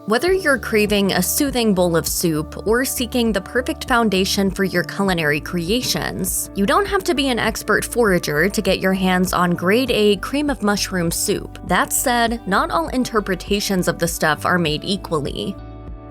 Whether you're craving a soothing bowl of soup or seeking the perfect foundation for your culinary creations, you don't have to be an expert forager to get your hands on grade A cream of mushroom soup. That said, not all interpretations of the stuff are made equally.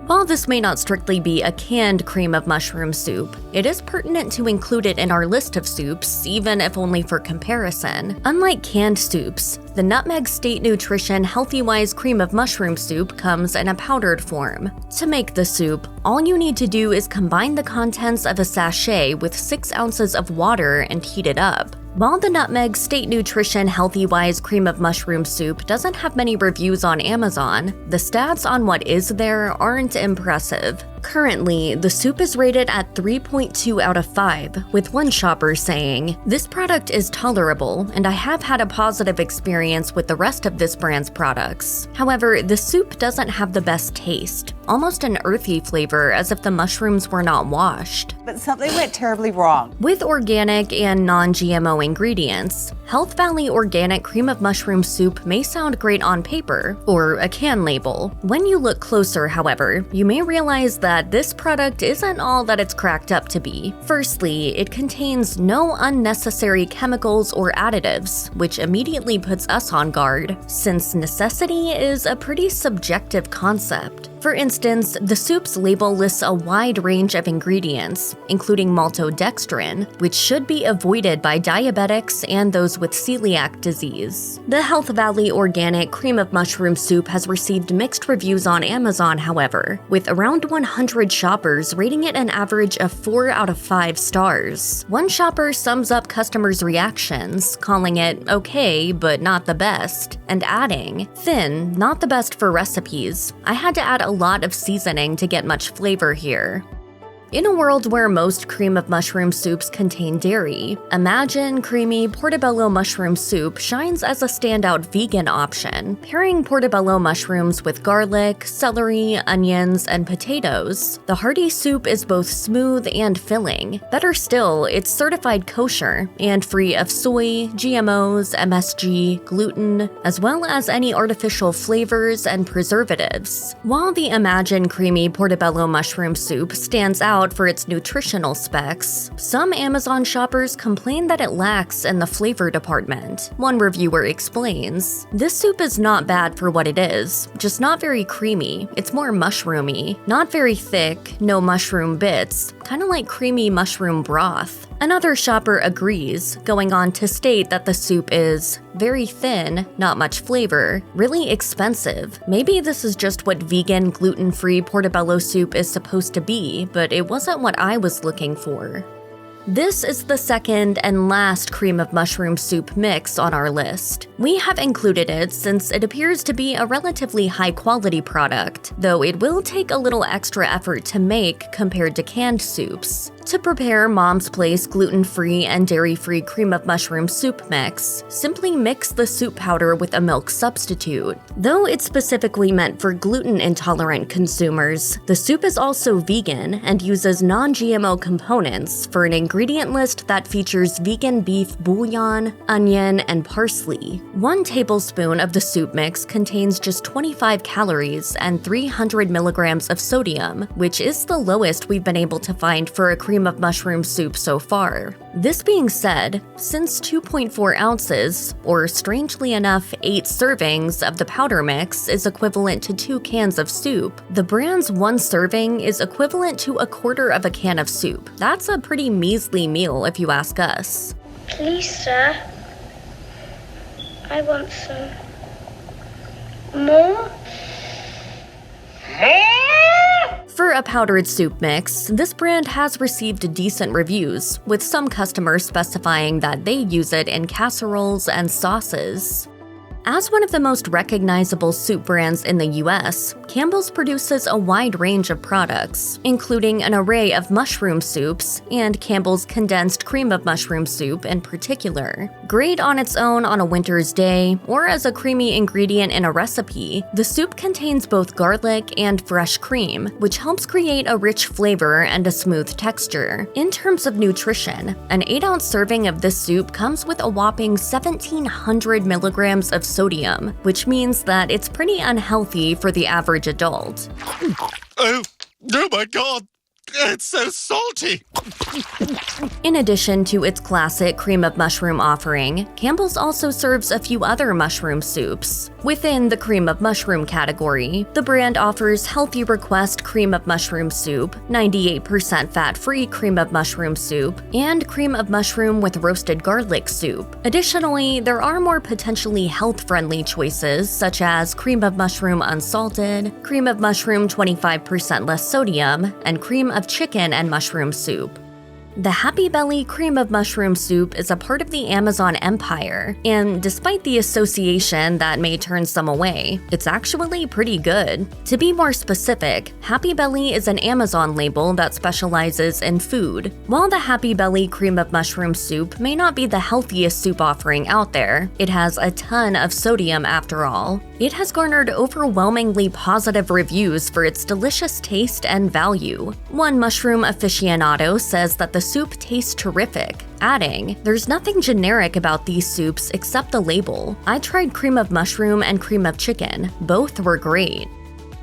While this may not strictly be a canned cream of mushroom soup, it is pertinent to include it in our list of soups, even if only for comparison. Unlike canned soups, the Nutmeg State Nutrition HealthyWise cream of mushroom soup comes in a powdered form. To make the soup, all you need to do is combine the contents of a sachet with 6 ounces of water and heat it up. While the Nutmeg State Nutrition HealthyWise cream of mushroom soup doesn't have many reviews on Amazon, the stats on what is there aren't impressive. Currently, the soup is rated at 3.2 out of 5, with one shopper saying, "This product is tolerable, and I have had a positive experience with the rest of this brand's products. However, the soup doesn't have the best taste, almost an earthy flavor as if the mushrooms were not washed." But something went terribly wrong. With organic and non-GMO ingredients, Health Valley Organic Cream of Mushroom Soup may sound great on paper, or a can label. When you look closer, however, you may realize that this product isn't all that it's cracked up to be. Firstly, it contains no unnecessary chemicals or additives, which immediately puts us on guard, since necessity is a pretty subjective concept. For instance, the soup's label lists a wide range of ingredients, including maltodextrin, which should be avoided by diabetics and those with celiac disease. The Health Valley Organic Cream of Mushroom Soup has received mixed reviews on Amazon, however, with around 100 shoppers rating it an average of 4 out of 5 stars. One shopper sums up customers' reactions, calling it okay, but not the best, and adding, "Thin, not the best for recipes. I had to add a lot of seasoning to get much flavor here." In a world where most cream of mushroom soups contain dairy, Imagine Creamy Portobello Mushroom Soup shines as a standout vegan option. Pairing portobello mushrooms with garlic, celery, onions, and potatoes, the hearty soup is both smooth and filling. Better still, it's certified kosher and free of soy, GMOs, MSG, gluten, as well as any artificial flavors and preservatives. While the Imagine Creamy Portobello Mushroom Soup stands out for its nutritional specs, some Amazon shoppers complain that it lacks in the flavor department. One reviewer explains, "This soup is not bad for what it is, just not very creamy. It's more mushroomy. Not very thick, no mushroom bits, kinda like creamy mushroom broth." Another shopper agrees, going on to state that the soup is very thin, not much flavor, really expensive. Maybe this is just what vegan, gluten-free portobello soup is supposed to be, but it wasn't what I was looking for. This is the second and last cream of mushroom soup mix on our list. We have included it since it appears to be a relatively high-quality product, though it will take a little extra effort to make compared to canned soups. To prepare Mom's Place gluten-free and dairy-free cream of mushroom soup mix, simply mix the soup powder with a milk substitute. Though it's specifically meant for gluten-intolerant consumers, the soup is also vegan and uses non-GMO components for an ingredient list that features vegan beef bouillon, onion, and parsley. 1 tablespoon of the soup mix contains just 25 calories and 300 milligrams of sodium, which is the lowest we've been able to find for a cream of mushroom soup so far. This being said, since 2.4 ounces, or strangely enough 8 servings of the powder mix is equivalent to 2 cans of soup, the brand's 1 serving is equivalent to a quarter of a can of soup. That's a pretty measly meal if you ask us. "Please, sir, I want some more." For a powdered soup mix, this brand has received decent reviews, with some customers specifying that they use it in casseroles and sauces. As one of the most recognizable soup brands in the US, Campbell's produces a wide range of products, including an array of mushroom soups and Campbell's Condensed Cream of Mushroom Soup in particular. Great on its own on a winter's day, or as a creamy ingredient in a recipe, the soup contains both garlic and fresh cream, which helps create a rich flavor and a smooth texture. In terms of nutrition, an 8-ounce serving of this soup comes with a whopping 1,700 milligrams of sodium, which means that it's pretty unhealthy for the average adult. Oh my God! It's so salty! In addition to its classic cream of mushroom offering, Campbell's also serves a few other mushroom soups. Within the cream of mushroom category, the brand offers Healthy Request cream of mushroom soup, 98% fat-free cream of mushroom soup, and cream of mushroom with roasted garlic soup. Additionally, there are more potentially health-friendly choices such as cream of mushroom unsalted, cream of mushroom 25% less sodium, and cream of chicken and mushroom soup. The Happy Belly cream of mushroom soup is a part of the Amazon empire, and despite the association that may turn some away, it's actually pretty good. To be more specific, Happy Belly is an Amazon label that specializes in food. While the Happy Belly cream of mushroom soup may not be the healthiest soup offering out there, it has a ton of sodium after all. It has garnered overwhelmingly positive reviews for its delicious taste and value. One mushroom aficionado says that the soup tastes terrific, adding, "There's nothing generic about these soups except the label. I tried cream of mushroom and cream of chicken. Both were great."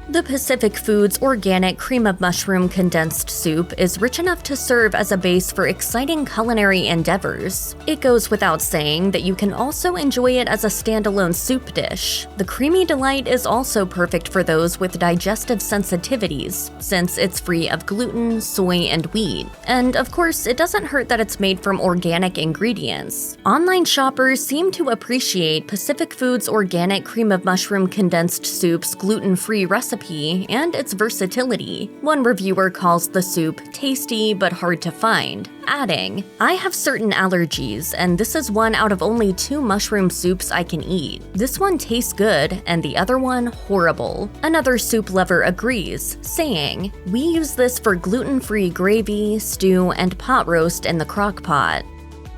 The Pacific Foods organic cream of mushroom condensed soup is rich enough to serve as a base for exciting culinary endeavors. It goes without saying that you can also enjoy it as a standalone soup dish. The creamy delight is also perfect for those with digestive sensitivities, since it's free of gluten, soy, and wheat. And of course, it doesn't hurt that it's made from organic ingredients. Online shoppers seem to appreciate Pacific Foods organic cream of mushroom condensed soup's gluten-free recipe and its versatility. One reviewer calls the soup tasty but hard to find, adding, "I have certain allergies, and this is one out of only 2 mushroom soups I can eat. This one tastes good, and the other one horrible." Another soup lover agrees, saying, "We use this for gluten-free gravy, stew, and pot roast in the crock pot."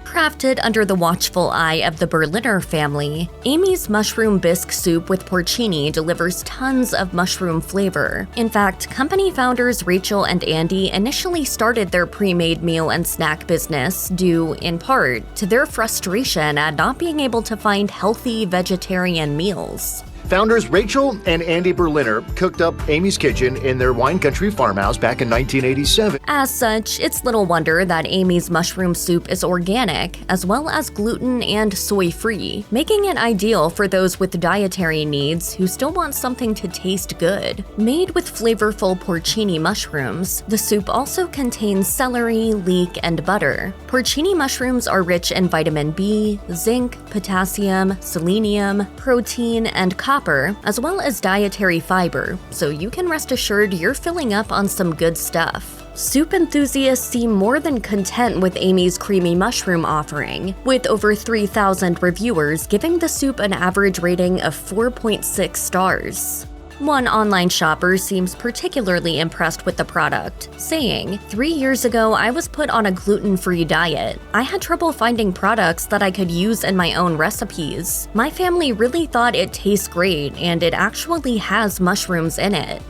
Crafted under the watchful eye of the Berliner family, Amy's mushroom bisque soup with porcini delivers tons of mushroom flavor. In fact, company founders Rachel and Andy initially started their pre-made meal and snack business due, in part, to their frustration at not being able to find healthy vegetarian meals. Founders Rachel and Andy Berliner cooked up Amy's Kitchen in their wine country farmhouse back in 1987. As such, it's little wonder that Amy's mushroom soup is organic, as well as gluten and soy-free, making it ideal for those with dietary needs who still want something to taste good. Made with flavorful porcini mushrooms, the soup also contains celery, leek, and butter. Porcini mushrooms are rich in vitamin B, zinc, potassium, selenium, protein, and copper, as well as dietary fiber, so you can rest assured you're filling up on some good stuff. Soup enthusiasts seem more than content with Amy's creamy mushroom offering, with over 3,000 reviewers giving the soup an average rating of 4.6 stars. One online shopper seems particularly impressed with the product, saying, "3 years ago, I was put on a gluten-free diet. I had trouble finding products that I could use in my own recipes. My family really thought it tastes great, and it actually has mushrooms in it.